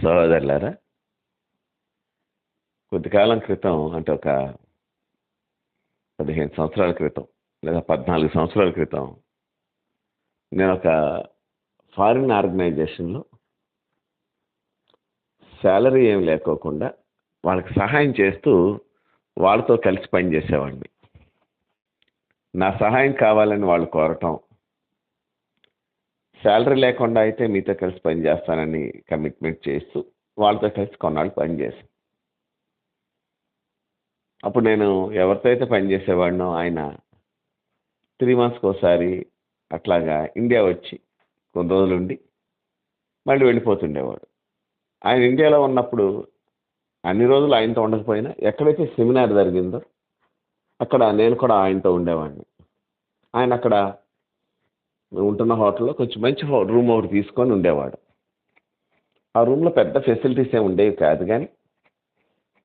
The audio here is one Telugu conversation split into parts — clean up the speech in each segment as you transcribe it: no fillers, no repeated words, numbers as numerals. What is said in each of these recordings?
సహోదరులారా, కొద్ది కాలం క్రితం అంటే ఒక 15 సంవత్సరాల క్రితం లేదా 14 సంవత్సరాల క్రితం నేను ఒక ఫారిన్ ఆర్గనైజేషన్లో శాలరీ ఏం లేకోకుండా వాళ్ళకి సహాయం చేస్తూ వాళ్ళతో కలిసి పనిచేసేవాడిని. నా సహాయం కావాలని వాళ్ళు కోరటం, శాలరీ లేకుండా అయితే మీతో కలిసి పనిచేస్తానని కమిట్మెంట్ చేస్తూ వాళ్ళతో కలిసి కొన్నాళ్ళు పనిచేశాను. అప్పుడు నేను ఎవరితో అయితే పనిచేసేవాడినో ఆయన 3 మంత్స్కి ఒకసారి అట్లాగా ఇండియా వచ్చి కొన్ని రోజులు ఉండి మళ్ళీ వెళ్ళిపోతుండేవాడు. ఆయన ఇండియాలో ఉన్నప్పుడు అన్ని రోజులు ఆయనతో ఉండకపోయినా ఎక్కడైతే సెమినార్ జరిగిందో అక్కడ నేను కూడా ఆయనతో ఉండేవాడిని. ఆయన అక్కడ ఉంటున్న హోటల్లో కొంచెం మంచి రూమ్ ఒకటి తీసుకొని ఉండేవాడు. ఆ రూమ్లో పెద్ద ఫెసిలిటీస్ ఏమి ఉండేవి కాదు, కానీ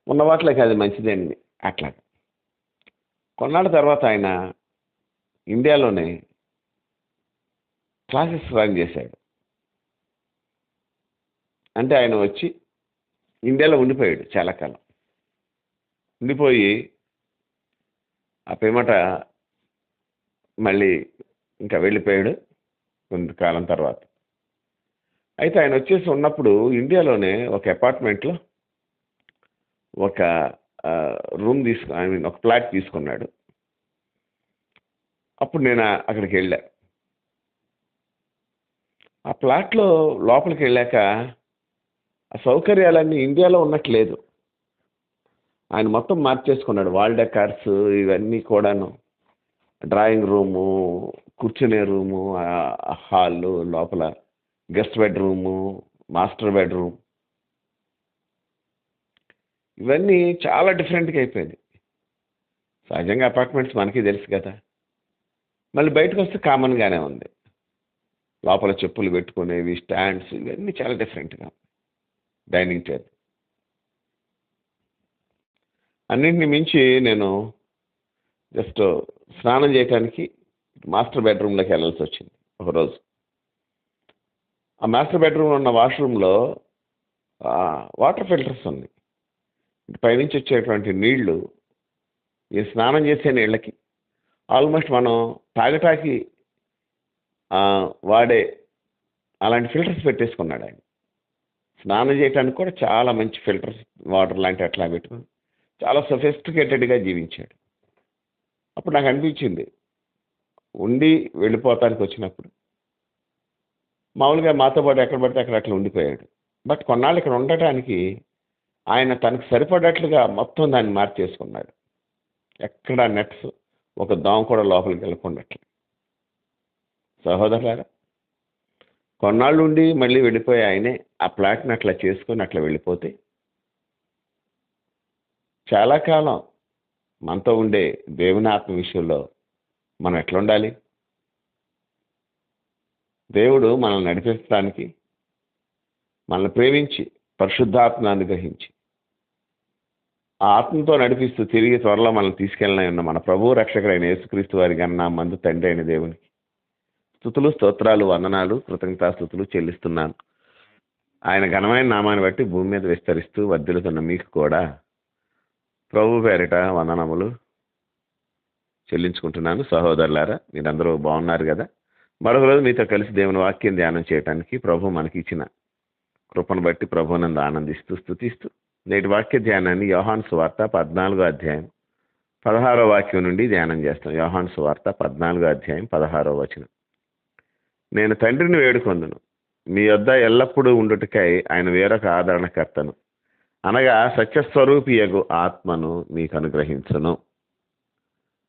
ఉన్న వాటిలోకి అది మంచిదండి. అట్లా కొన్నాళ్ళ తర్వాత ఆయన ఇండియాలోనే క్లాసెస్ రన్ చేశాడు. అంటే ఆయన వచ్చి ఇండియాలో ఉండిపోయాడు చాలా కాలం. ఉండిపోయి ఆ పేమట మళ్ళీ ఇంకా వెళ్ళిపోయాడు కొంతకాలం తర్వాత. అయితే ఆయన వచ్చేసి ఉన్నప్పుడు ఇండియాలోనే ఒక అపార్ట్మెంట్లో ఒక రూమ్ ఒక ఫ్లాట్ తీసుకున్నాడు. అప్పుడు నేను అక్కడికి వెళ్ళా. ఆ ఫ్లాట్లో లోపలికి వెళ్ళాక ఆ సౌకర్యాలన్నీ ఇండియాలో ఉన్నట్లేదు. ఆయన మొత్తం మార్చేసుకున్నాడు. వాల్ డెకార్స్ ఇవన్నీ కూడాను, డ్రాయింగ్ రూము, కూర్చునే రూము, హాలు, లోపల గెస్ట్ బెడ్రూము, మాస్టర్ బెడ్రూమ్, ఇవన్నీ చాలా డిఫరెంట్గా అయిపోయింది. సహజంగా అపార్ట్మెంట్స్ మనకి తెలుసు కదా. మళ్ళీ బయటకు వస్తే కామన్గానే ఉంది. లోపల చెప్పులు పెట్టుకునేవి, స్టాండ్స్, ఇవన్నీ చాలా డిఫరెంట్గా. డైనింగ్ టేబుల్, అన్నింటిని మించి నేను జస్ట్ స్నానం చేయడానికి మాస్టర్ బెడ్రూమ్లోకి వెళ్ళాల్సి వచ్చింది ఒకరోజు. ఆ మాస్టర్ బెడ్రూమ్లో ఉన్న వాష్రూమ్లో వాటర్ ఫిల్టర్స్ ఉన్నాయి. పైనుంచి వచ్చేటువంటి నీళ్లు ఈ స్నానం చేసే నీళ్ళకి ఆల్మోస్ట్ మనం తాగటానికి వాడే అలాంటి ఫిల్టర్స్ పెట్టేసుకున్నాడు ఆయన. స్నానం చేయడానికి కూడా చాలా మంచి ఫిల్టర్స్, వాటర్ లాంటి అట్లా పెట్టుకుని చాలా సొఫిస్టికేటెడ్గా జీవించాడు. అప్పుడు నాకు అనిపించింది, ఉండి వెళ్ళిపోతానికి వచ్చినప్పుడు మామూలుగా మాతో పాటు ఎక్కడ పడితే అక్కడ అట్లా ఉండిపోయాడు. బట్ కొన్నాళ్ళు ఇక్కడ ఉండటానికి ఆయన తనకు సరిపడట్లుగా మొత్తం దాన్ని మార్చేసుకున్నాడు. ఎక్కడ నెట్స్, ఒక దోమ కూడా లోపలికి వెళ్ళకుండాట్లు. సహోదరులారా, కొన్నాళ్ళు ఉండి మళ్ళీ వెళ్ళిపోయి ఆయనే ఆ ఫ్లాట్ని అట్లా చేసుకొని అట్లా వెళ్ళిపోతే చాలా కాలం మనతో ఉండే దేవుని ఆత్మ విషయంలో మనం ఎట్లా ఉండాలి? దేవుడు మనల్ని నడిపించడానికి, మనల్ని ప్రేమించి పరిశుద్ధాత్మను అనుగ్రహించి ఆ ఆత్మతో నడిపిస్తూ తిరిగి త్వరలో మనల్ని తీసుకెళ్ళిన ఉన్న మన ప్రభువు రక్షకుడైన యేసుక్రీస్తు వారి గన్న మందు తండ్రి అయిన దేవునికి స్తుతులు, స్తోత్రాలు, వందనాలు, కృతజ్ఞతాస్తుతులు చెల్లిస్తున్నాను. ఆయన ఘనమైన నామాన్ని బట్టి భూమి మీద విస్తరిస్తూ వర్ధిల్లుతున్న మీకు కూడా ప్రభు పేరిట వందనములు చెల్లించుకుంటున్నాను. సహోదరులారా, మీరందరూ బాగున్నారు కదా? మరొక రోజు మీతో కలిసి దేవుని వాక్యం ధ్యానం చేయడానికి ప్రభు మనకి ఇచ్చిన కృపను బట్టి ప్రభునందు ఆనందిస్తూ స్తుతిస్తూ నేటి వాక్య ధ్యానాన్ని యోహాను సువార్త 14వ అధ్యాయం 16వ వాక్యం నుండి ధ్యానం చేస్తాం. యోహాను సువార్త 14వ అధ్యాయం 16వ వచనం. నేను తండ్రిని వేడుకొందును, మీ యొద్ద ఎల్లప్పుడూ ఉండుటకై ఆయన వేరొక ఆదరణకర్తను, అనగా సత్యస్వరూపియగు ఆత్మను మీకు అనుగ్రహించును.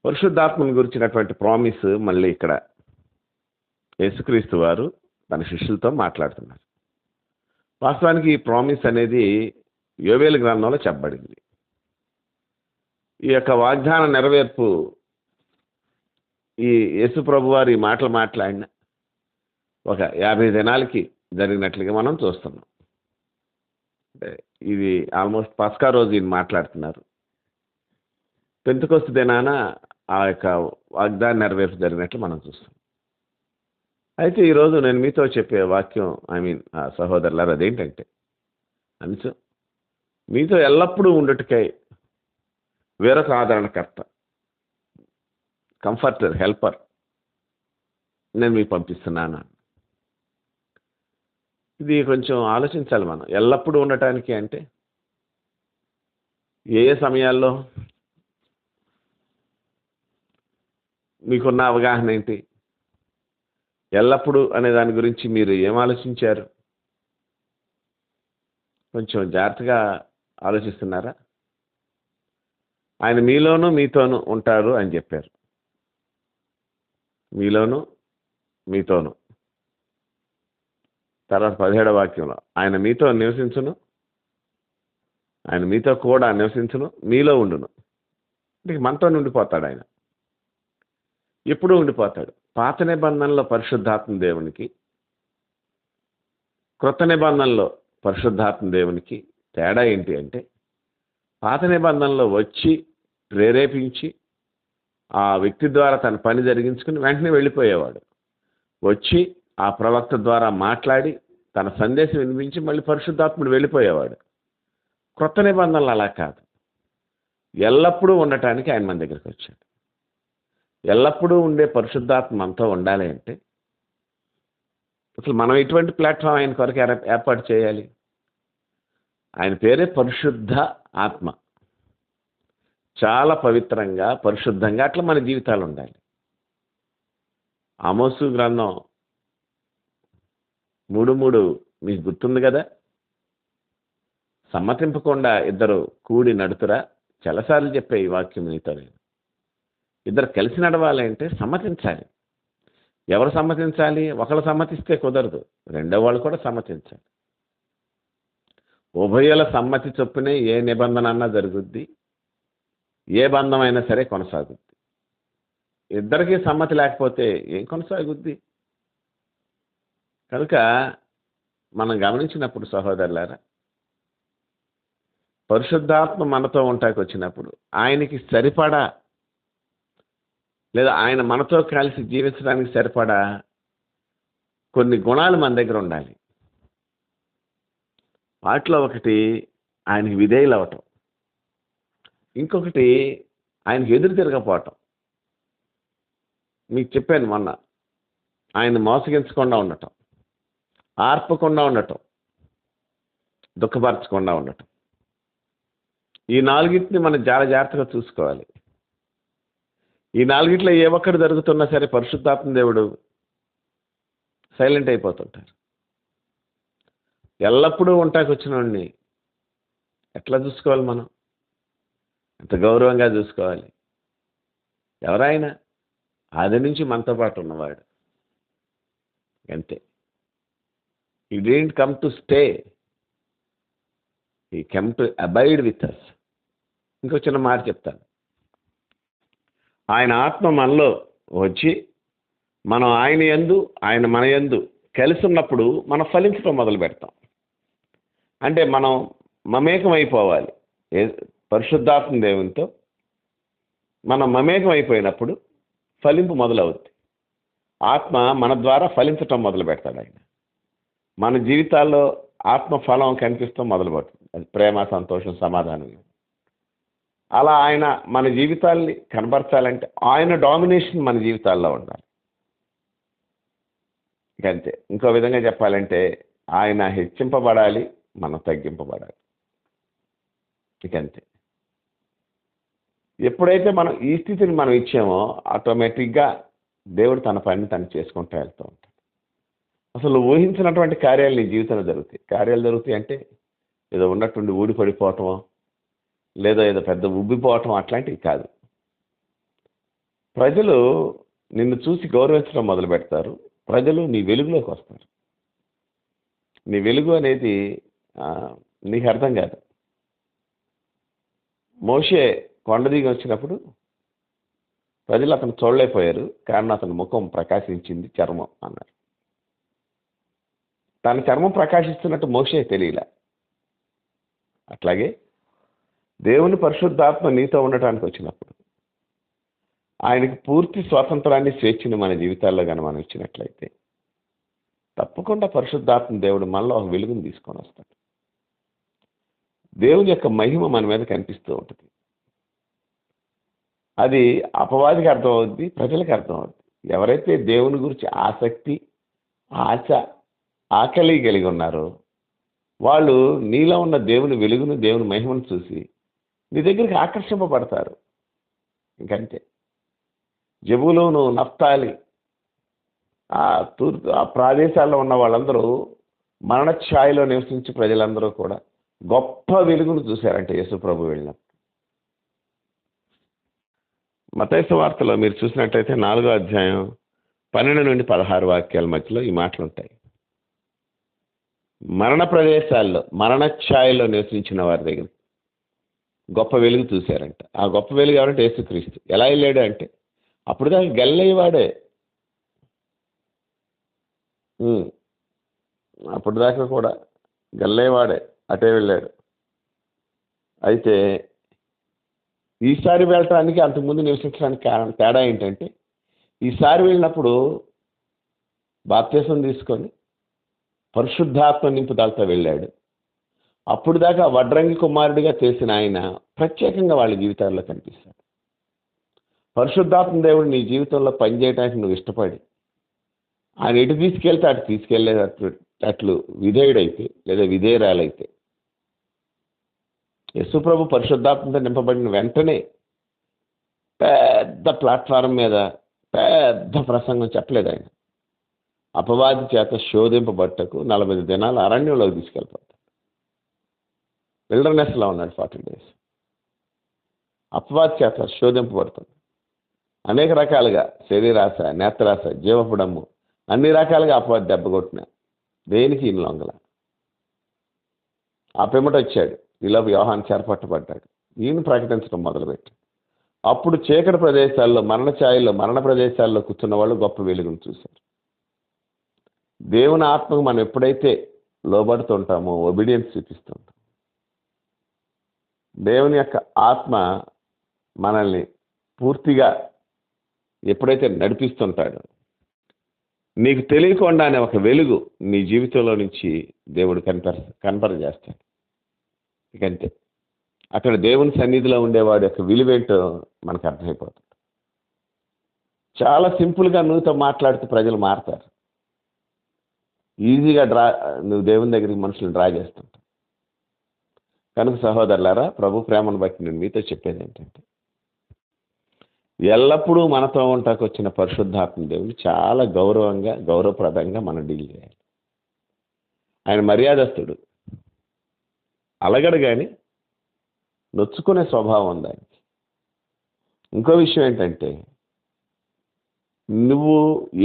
పరిశుద్ధాత్మను గురించినటువంటి ప్రామిస్ మళ్ళీ ఇక్కడ యేసుక్రీస్తు వారు తన శిష్యులతో మాట్లాడుతున్నారు. వాస్తవానికి ఈ ప్రామిస్ అనేది యోవేలు గ్రంథంలో చెప్పబడింది. ఈ యొక్క వాగ్దాన నెరవేర్పు ఈ యేసు ప్రభు వారి మాటలు మాట్లాడిన ఒక 50 దినాలకి జరిగినట్లుగా మనం చూస్తున్నాం. అంటే ఇది ఆల్మోస్ట్ పస్కా రోజు ఈయన మాట్లాడుతున్నారు. పెంతెకొస్తు దినాన ఆ యొక్క వాగ్దాన నెరవేర్పు జరిగినట్లు మనం చూస్తాం. అయితే ఈరోజు నేను మీతో చెప్పే వాక్యం సహోదరులారు అదేంటంటే, అంశం మీతో ఎల్లప్పుడూ ఉండుటకై వేరొక ఆదరణకర్త, కంఫర్టర్, హెల్పర్ నేను మీకు పంపిస్తున్నాను. ఇది కొంచెం ఆలోచించాలి మనం. ఎల్లప్పుడూ ఉండటానికి అంటే ఏ ఏ సమయాల్లో మీకున్న అవగాహన ఏంటి? ఎల్లప్పుడూ అనే దాని గురించి మీరు ఏం ఆలోచించారు? కొంచెం జాగ్రత్తగా ఆలోచిస్తున్నారా? ఆయన మీలోనూ మీతోనూ ఉంటారు అని చెప్పారు. మీలోనూ మీతోనూ. తర్వాత 17వ వాక్యంలో ఆయన మీతో నివసించును, ఆయన మీతో కూడా నివసించును, మీలో ఉండును. అంటే మనతో ఉండిపోతాడు ఆయన. ఎప్పుడూ ఉండిపోతాడు. పాత నిబంధనలో పరిశుద్ధాత్మ దేవునికి, క్రొత్త నిబంధనలో పరిశుద్ధాత్మ దేవునికి తేడా ఏంటి అంటే, పాత నిబంధనలో వచ్చి ప్రేరేపించి ఆ వ్యక్తి ద్వారా తన పని జరిగించుకుని వెంటనే వెళ్ళిపోయేవాడు. వచ్చి ఆ ప్రవక్త ద్వారా మాట్లాడి తన సందేశం వినిపించి మళ్ళీ పరిశుద్ధాత్ముడు వెళ్ళిపోయేవాడు. క్రొత్త నిబంధనలు అలా కాదు. ఎల్లప్పుడూ ఉండటానికి ఆయన మన దగ్గరికి వచ్చాడు. ఎల్లప్పుడూ ఉండే పరిశుద్ధాత్మ మనతో ఉండాలి అంటే అసలు మనం ఎటువంటి ప్లాట్ఫామ్ ఆయన కొరకు ఏర్పాటు చేయాలి? ఆయన పేరే పరిశుద్ధ ఆత్మ. చాలా పవిత్రంగా, పరిశుద్ధంగా అట్లా మన జీవితాలు ఉండాలి. ఆమోసు గ్రంథం 3:3 మీకు గుర్తుంది కదా? సమ్మతింపకుండా ఇద్దరు కూడి నడుతురా? చాలాసార్లు చెప్పే ఈ వాక్యం నీతో నేను. ఇద్దరు కలిసి నడవాలి అంటే సమ్మతించాలి. ఎవరు సమ్మతించాలి? ఒకళ్ళు సమ్మతిస్తే కుదరదు, రెండో వాళ్ళు కూడా సమ్మతించాలి. ఉభయుల సమ్మతి చొప్పునే ఏ నిబంధన అన్నా జరుగుద్ది, ఏ బంధమైనా సరే కొనసాగుద్ది. ఇద్దరికీ సమ్మతి లేకపోతే ఏం కొనసాగుద్ది? కనుక మనం గమనించినప్పుడు సహోదరులారా, పరిశుద్ధాత్మ మనతో ఉంటాకి వచ్చినప్పుడు ఆయనకి సరిపడా లేదా ఆయన మనతో కలిసి జీవించడానికి సరిపడా కొన్ని గుణాలు మన దగ్గర ఉండాలి. వాటిలో ఒకటి ఆయనకి విధేయులు అవ్వటం, ఇంకొకటి ఆయనకి ఎదురు తిరగపోవటం. మీకు చెప్పాను మొన్న, ఆయన మోసగించకుండా ఉండటం, ఆర్పకుండా ఉండటం, దుఃఖపరచకుండా ఉండటం. ఈ నాలుగింటిని మనం చాలా జాగ్రత్తగా చూసుకోవాలి. ఈ నాలుగిట్లో ఏ ఒక్కటి జరుగుతున్నా సరే పరిశుద్ధాత్మ దేవుడు సైలెంట్ అయిపోతుంటారు. ఎల్లప్పుడూ ఉంటాకి వచ్చిన వాడిని ఎట్లా చూసుకోవాలి? మనం ఎంత గౌరవంగా చూసుకోవాలి. ఎవరైనా ఆది నుంచి మనతో పాటు ఉన్నవాడు అంతే. He didn't come to stay, he came to abide with us. ఇంకో చిన్న మాట చెప్తాను. ఆయన ఆత్మ మనలో వచ్చి మనం ఆయన యందు ఆయన మన యందు కలిసి ఉన్నప్పుడు మనం ఫలించడం మొదలు పెడతాం. అంటే మనం మమేకం అయిపోవాలి. పరిశుద్ధాత్మ దేవునితో మనం మమేకం అయిపోయినప్పుడు ఫలింపు మొదలవుద్ది. ఆత్మ మన ద్వారా ఫలించటం మొదలు పెడతాడు ఆయన. మన జీవితాల్లో ఆత్మ ఫలం కనిపిస్తాం మొదలుపెడుతుంది. అది ప్రేమ, సంతోషం, సమాధానం. అలా ఆయన మన జీవితాల్ని కనబరచాలంటే ఆయన డామినేషన్ మన జీవితాల్లో ఉండాలి. అంతే. ఇంకో విధంగా చెప్పాలంటే ఆయన హెచ్చింపబడాలి, మనం తగ్గింపబడాలి. ఇకంతే. ఎప్పుడైతే మనం ఈ స్థితిని మనం ఇచ్చామో ఆటోమేటిక్గా దేవుడు తన పనిని తను చేసుకుంటూ వెళ్తూ ఉంటాడు. అసలు ఊహించినటువంటి కార్యాలు నీ జీవితంలో జరుగుతాయి. కార్యాలు జరుగుతాయి అంటే ఏదో ఉన్నట్టుండి ఊడిపడిపోవటమో లేదా ఏదో పెద్ద ఉబ్బిపోవటం అట్లాంటివి కాదు. ప్రజలు నిన్ను చూసి గౌరవించడం మొదలు పెడతారు. ప్రజలు నీ వెలుగులోకి వస్తారు. నీ వెలుగు అనేది నీకు అర్థం కాదు. మోషే కొండ దిగి వచ్చినప్పుడు ప్రజలు అతను చూడలేకపోయారు. కారణం అతని ముఖం ప్రకాశించింది, చర్మం అన్నారు. తన చర్మం ప్రకాశిస్తున్నట్టు మోషే తెలియలే. అట్లాగే దేవుని పరిశుద్ధాత్మ నీతో ఉండటానికి వచ్చినప్పుడు ఆయనకి పూర్తి స్వాతంత్రాన్ని, స్వేచ్ఛని మన జీవితాల్లో కానీ మనం ఇచ్చినట్లయితే తప్పకుండా పరిశుద్ధాత్మ దేవుడు మనలో ఒక వెలుగుని తీసుకొని వస్తాడు. దేవుని యొక్క మహిమ మన మీద కనిపిస్తూ ఉంటుంది. అది అపవాదికి అర్థమవుద్ది, ప్రజలకు అర్థమవుద్ది. ఎవరైతే దేవుని గురించి ఆసక్తి, ఆశ, ఆకలి కలిగి ఉన్నారో వాళ్ళు నీలో ఉన్న దేవుని వెలుగును, దేవుని మహిమను చూసి నీ దగ్గరికి ఆకర్షింపబడతారు. ఇంకంతే. జెబూలూను, నఫ్తాలి ఆ ప్రదేశాల్లో ఉన్న వాళ్ళందరూ మరణఛాయలో నివసించే ప్రజలందరూ కూడా గొప్ప వెలుగును చూశారంటే యేసు ప్రభు వెళ్ళినప్పుడు. మత్తయి సువార్తలో మీరు చూసినట్టయితే 4వ అధ్యాయం 12 నుండి 16 వాక్యాల మధ్యలో ఈ మాటలు ఉంటాయి. మరణ ప్రదేశాల్లో మరణఛాయలో నివసించిన వారి దగ్గర గొప్ప వెలుగు చూశారంట. ఆ గొప్ప వెలుగు ఎవరంటే యేసుక్రీస్తు. ఎలా వెళ్ళాడు అంటే అప్పుడు దాకా గలిలయవాడే. అప్పుడు దాకా కూడా గలిలయవాడే, అటే వెళ్ళాడు. అయితే ఈసారి వెళ్ళటానికి అంతకుముందు నివసించడానికి కారణం తేడా ఏంటంటే ఈసారి వెళ్ళినప్పుడు బాప్తిసం తీసుకొని పరిశుద్ధాత్మ నింపుదలతో వెళ్ళాడు. అప్పుడు దాకా వడ్రంగి కుమారుడిగా చేసిన ఆయన ప్రత్యేకంగా వాళ్ళ జీవితాల్లో కనిపిస్తాడు. పరిశుద్ధాత్మ దేవుడు నీ జీవితంలో పనిచేయడానికి నువ్వు ఇష్టపడి ఆయన ఎటు తీసుకెళ్తే అటు తీసుకెళ్లేటట్లు విధేయుడైతే లేదా విధేయురాలైతే యేసుప్రభు పరిశుద్ధాత్మతో నింపబడిన వెంటనే పెద్ద ప్లాట్ఫారం మీద పెద్ద ప్రసంగం చెప్పలేదు ఆయన. అపవాది చేత శోధింపబట్టకు 40 దినాలు అరణ్యంలోకి తీసుకెళ్ళిపోతాడు. విల్డర్నెస్లో ఉన్నాడు 40 days. అపవాది చేత శోధింపబడుతుంది. అనేక రకాలుగా శరీరాశ, నేత్రాశ, జీవపుడమ్ము అన్ని రకాలుగా అపవాది దెబ్బకొట్టిన దేనికి ఈయన లొంగల. ఆ పిమ్మట వచ్చాడు. ఈలోపు యోహాను చేరపట్టబడ్డాడు. ఈయన ప్రకటించడం మొదలుపెట్టాడు. అప్పుడు చీకటి ప్రదేశాల్లో మరణ ప్రదేశాల్లో కూర్చున్న వాళ్ళు గొప్ప వెలుగును చూశారు. దేవుని ఆత్మకు మనం ఎప్పుడైతే లోబడుతుంటామో ఒబీడియన్స్ చూపిస్తుంటాం. దేవుని యొక్క ఆత్మ మనల్ని పూర్తిగా ఎప్పుడైతే నడిపిస్తుంటాడో నీకు తెలియకుండానే ఒక వెలుగు నీ జీవితంలో నుంచి దేవుడు కనపరచేస్తాడు. ఇకంతే. అక్కడ దేవుని సన్నిధిలో ఉండేవాడు యొక్క విలువేంటో మనకు అర్థమైపోతుంది. చాలా సింపుల్గా నువ్వుతో మాట్లాడుతూ ప్రజలు మారుతారు. ఈజీగా నువ్వు దేవుని దగ్గరికి మనుషులను డ్రా చేస్తుంటావు. కనుక సహోదరులారా, ప్రభు ప్రేమను బట్టి నేను మీతో చెప్పేది ఏంటంటే ఎల్లప్పుడూ మనతో ఉంటాకు వచ్చిన పరిశుద్ధాత్మ దేవుని చాలా గౌరవప్రదంగా మనం డీల్ చేయాలి. ఆయన మర్యాదస్తుడు, అలగడు కానీ నొచ్చుకునే స్వభావం ఉంది ఆయనకి. ఇంకో విషయం ఏంటంటే నువ్వు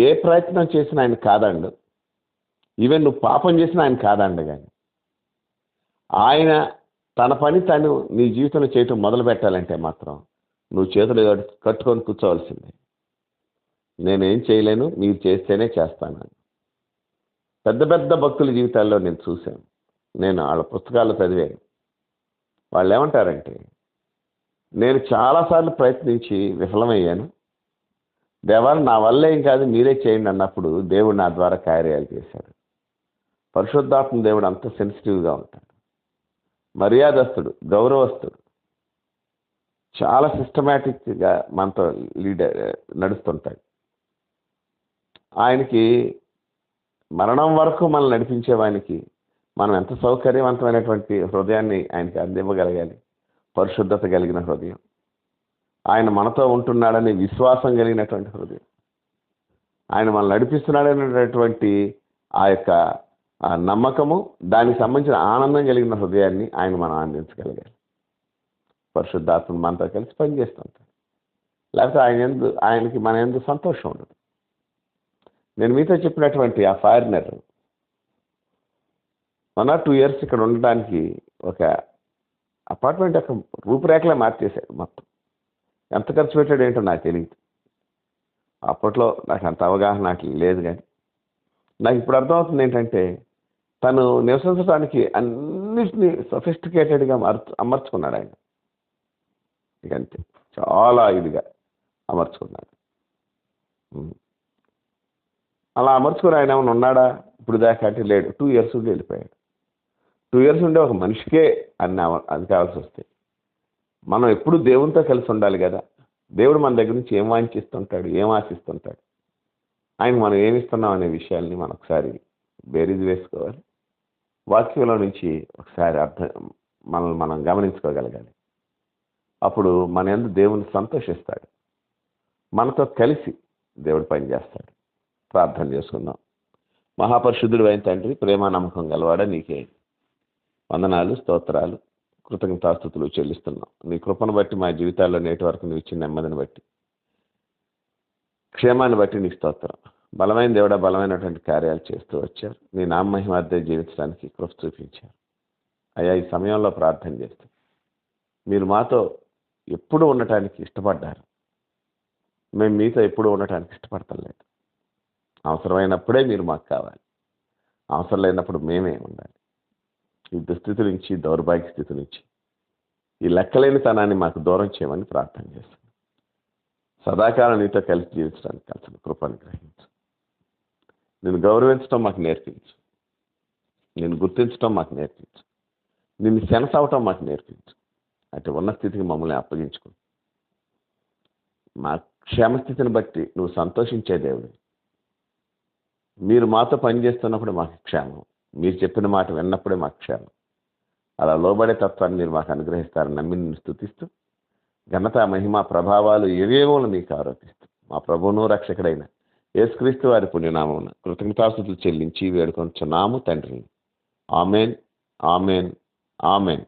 ఏ ప్రయత్నం చేసినా ఆయన కాదండు. ఈవెన్ నువ్వు పాపం చేసినా ఆయన కాదండు. కానీ ఆయన తన పని తను నీ జీవితంలో చేయటం మొదలు పెట్టాలంటే మాత్రం నువ్వు చేతులు కట్టుకొని కూర్చోవలసిందే. నేనేం చేయలేను, మీరు చేస్తేనే చేస్తాను. పెద్ద పెద్ద భక్తుల జీవితాల్లో నేను చూశాను. నేను వాళ్ళ పుస్తకాలు చదివాను. వాళ్ళు ఏమంటారంటే నేను చాలాసార్లు ప్రయత్నించి విఫలమయ్యాను. దేవా నా వల్ల ఏం కాదు, మీరే చేయండి అన్నప్పుడు దేవుడు నా ద్వారా కార్యాలు చేశాడు. పరిశుద్ధాత్మ దేవుడు అంత సెన్సిటివ్గా ఉంటాడు. మర్యాదస్తుడు, గౌరవస్తుడు, చాలా సిస్టమేటిక్గా మనతో నడుస్తుంటాడు. ఆయనకి మరణం వరకు మనల్ని నడిపించేవానికి మనం ఎంత సౌకర్యవంతమైనటువంటి హృదయాన్ని ఆయనకి అందివ్వగలగాలి. పరిశుద్ధత కలిగిన హృదయం, ఆయన మనతో ఉంటున్నాడని విశ్వాసం కలిగినటువంటి హృదయం, ఆయన మనల్ని నడిపిస్తున్నాడనేటటువంటి ఆ యొక్క నమ్మకము, దానికి సంబంధించిన ఆనందం కలిగిన హృదయాన్ని ఆయన మనం అందించగలగాలి. పరిశుద్ధాత్మ మనతో కలిసి పనిచేస్తుంటాడు. లేకపోతే ఆయనకి మన ఎందుకు సంతోషం ఉండదు. నేను మీతో చెప్పినటువంటి ఆ ఫారినర్ 1 or 2 years ఇక్కడ ఉండడానికి ఒక అపార్ట్మెంట్ యొక్క రూపురేఖలే మార్చేశాడు మొత్తం. ఎంత ఖర్చు పెట్టాడు ఏంటో నాకు తెలియదు. అప్పట్లో నాకు అంత అవగాహన నాకు లేదు. కానీ నాకు ఇప్పుడు అర్థమవుతుంది ఏంటంటే తను నివసించడానికి అన్నిటినీ సొఫిస్టికేటెడ్గా అమర్చుకున్నాడు ఆయన. ఇకంతే, చాలా ఇదిగా అమర్చుకున్నాడు. అలా అమర్చుకుని ఆయన ఏమైనా ఉన్నాడా ఇప్పుడు దాకా అంటే లేడు. 2 years ఉండి వెళ్ళిపోయాడు. 2 ఇయర్స్ ఉండే ఒక మనిషికే అది కావాల్సి వస్తే మనం ఎప్పుడు దేవునితో కలిసి ఉండాలి కదా. దేవుడు మన దగ్గర నుంచి ఏం వాంఛిస్తుంటాడు, ఏం ఆశిస్తుంటాడు, ఆయనకు మనం ఏమిస్తున్నాం అనే విషయాల్ని మనం ఒకసారి బేరీజు వేసుకోవాలి. వాక్యంలో నుంచి ఒకసారి మనల్ని మనం గమనించుకోగలగాలి. అప్పుడు మన యందు దేవుని సంతోషిస్తాడు, మనతో కలిసి దేవుడు పనిచేస్తాడు. ప్రార్థన చేసుకుందాం. మహాపరిశుద్ధుడు అయిన తండ్రి, ప్రేమ నమ్మకం గలవాడ, నీకే వందనాలు, స్తోత్రాలు, కృతజ్ఞతాస్తుతులు చెల్లిస్తున్నాం. నీ కృపను బట్టి మా జీవితాల్లో నేటి వరకు నువ్వు ఇచ్చిన నెమ్మదిని బట్టి, క్షేమాన్ని బట్టి నీ స్తోత్రం. బలమైన దేవుడ, బలమైనటువంటి కార్యాలు చేస్తూ వచ్చారు. నీ నామ మహిమార్థే జీవించడానికి కృప చూపించారు. అయ్యా, ఈ సమయంలో ప్రార్థన చేస్తూ మీరు మాతో ఎప్పుడు ఉండటానికి ఇష్టపడ్డారు. మేము మీతో ఎప్పుడు ఉండటానికి ఇష్టపడటం లేదు. అవసరమైనప్పుడే మీరు మాకు కావాలి, అవసరం లేనప్పుడు మేమే ఉండాలి. ఈ దుస్థితి నుంచి, దౌర్భాగ్య స్థితి నుంచి, ఈ లెక్కలేని తనాన్ని మాకు దూరం చేయమని ప్రార్థన చేస్తున్నాం. సదాకాలం నీతో కలిసి జీవించడానికి కాల్సిన కృపను గ్రహించు. నిన్ను గౌరవించడం మాకు నేర్పించు, నిన్ను గుర్తించడం మాకు నేర్పించు, నిన్ను సెన్స్ అవటం మాకు నేర్పించు. అంటే ఉన్న స్థితికి మమ్మల్ని అప్పగించుకో. మా క్షేమస్థితిని బట్టి నువ్వు సంతోషించే దేవుడు. మీరు మాతో పనిచేస్తున్నప్పుడు మాకు క్షేమం, మీరు చెప్పిన మాట విన్నప్పుడే మాకు క్షేమం. అలా లోబడే తత్వాన్ని మీరు మాకు అనుగ్రహిస్తారని నమ్మి నిన్ను స్తుతిస్తూ, ఘనత, మహిమ, ప్రభావాలు ఏవేమో మీకు ఆరోపిస్తూ, మా ప్రభువును రక్షకుడైన యేసుక్రీస్తు వారి పుణ్యనామమున కృతజ్ఞతాస్తుతులు చెల్లించి వేడుకొంచున్నాము తండ్రి. Amen, amen, amen.